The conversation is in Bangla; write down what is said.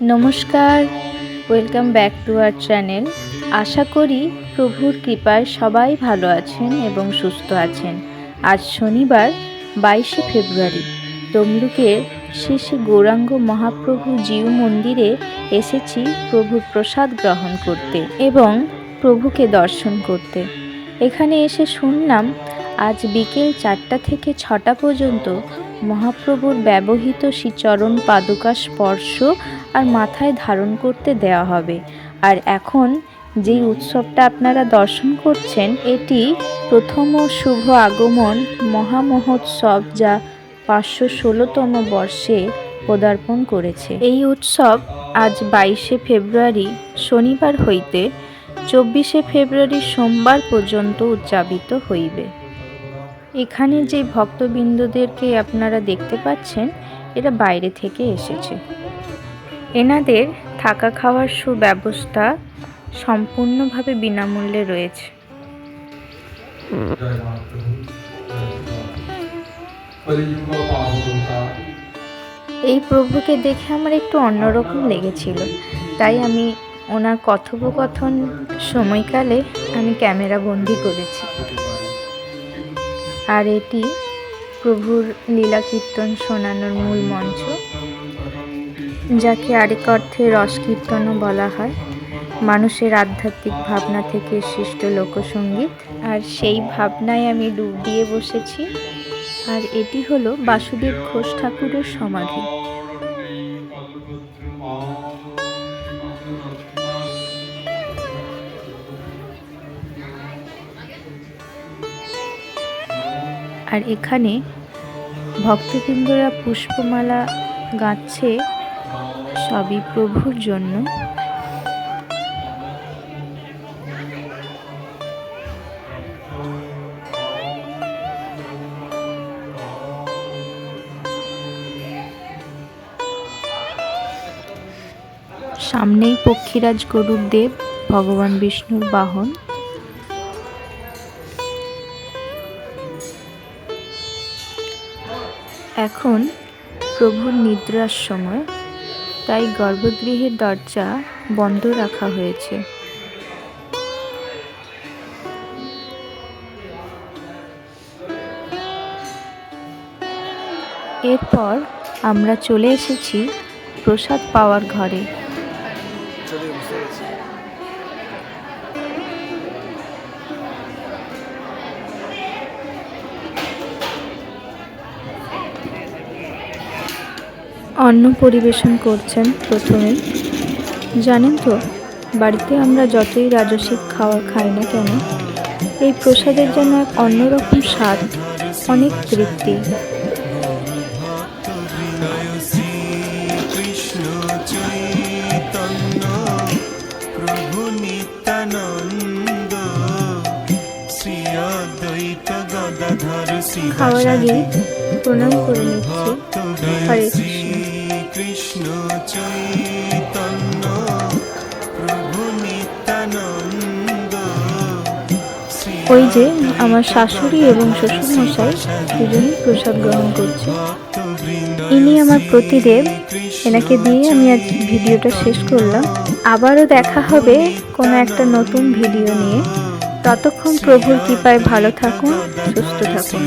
নমস্কার, welcome back to our channel. আশা করি প্রভুর কৃপায় সবাই ভালো আছেন এবং সুস্থ আছেন। আজ শনিবার 22শে ফেব্রুয়ারি তমলুকের শ্রী শ্রী গৌরাঙ্গ মহাপ্রভু জিউ মন্দিরে এসেছি প্রভুর প্রসাদ গ্রহণ করতে এবং প্রভুকে দর্শন করতে। এখানে এসে শুনলাম আজ বিকেল 4টা থেকে 6টা পর্যন্ত মহাপ্রভুর ব্যবহৃত শ্রীচরণ পাদুকা স্পর্শ আর মাথায় ধারণ করতে দেওয়া হবে। আর এখন যেই উৎসবটা আপনারা দর্শন করছেন, এটি প্রথম ও শুভ আগমন মহামহোৎসব, যা 516তম বর্ষে পদার্পণ করেছে। এই উৎসব আজ 22শে ফেব্রুয়ারি শনিবার হইতে 24শে ফেব্রুয়ারি সোমবার পর্যন্ত উদযাপিত হইবে। এখানে যে ভক্তবৃন্দদেরকে আপনারা দেখতে পাচ্ছেন, এরা বাইরে থেকে এসেছে। এনাদের থাকা খাওয়ার সুব্যবস্থা সম্পূর্ণভাবে বিনামূল্যে রয়েছে। এই প্রভুকে দেখে আমার একটু অন্যরকম লেগেছিল, তাই আমি ওনার কথোপকথন সময়কালে আমি ক্যামেরা বন্দি করেছি। আর এটি প্রভুর লীলা কীর্তন শোনানোর মূল মঞ্চ, যাকে আরেক অর্থে রসকীর্তনও বলা হয়। মানুষের আধ্যাত্মিক ভাবনা থেকে সৃষ্ট লোকসঙ্গীত, আর সেই ভাবনায় আমি ডুব দিয়ে বসেছি। আর এটি হলো বাসুদেব ঘোষ ঠাকুরের সমাধি। আর এখানে ভক্তবৃন্দরা পুষ্পমালা গাঁথছে, সবই প্রভুর জন্য। সামনেই পক্ষীরাজ গরুর দেব, ভগবান বিষ্ণুর বাহন। এখন প্রভুর নিদ্রার সময়, তাই গর্ভগৃহের দরজা বন্ধ রাখা হয়েছে। এরপর আমরা চলে এসেছি প্রসাদ পাওয়ার ঘরে। অন্ন পরিবেশন করছেন প্রথমে। জানেন তো, বাড়িতে আমরা যতই রাজসিক খাওয়া খাই না কেন, এই প্রসাদের যেন এক অন্যরকম স্বাদ, অনেক তৃপ্তি। খাওয়ার আগে প্রণাম করে নিচ্ছি। হরে কৃষ্ণ। ওই যে আমার শাশুড়ি এবং শ্বশুরমশাই দুজনেই প্রসাদ গ্রহণ করছে। ইনি আমার প্রতিদেব, এনাকে দিয়ে আমি আজ ভিডিওটা শেষ করলাম। আবারও দেখা হবে কোনো একটা নতুন ভিডিও নিয়ে। ততক্ষণ প্রভুর কৃপায় ভালো থাকুন, সুস্থ থাকুন।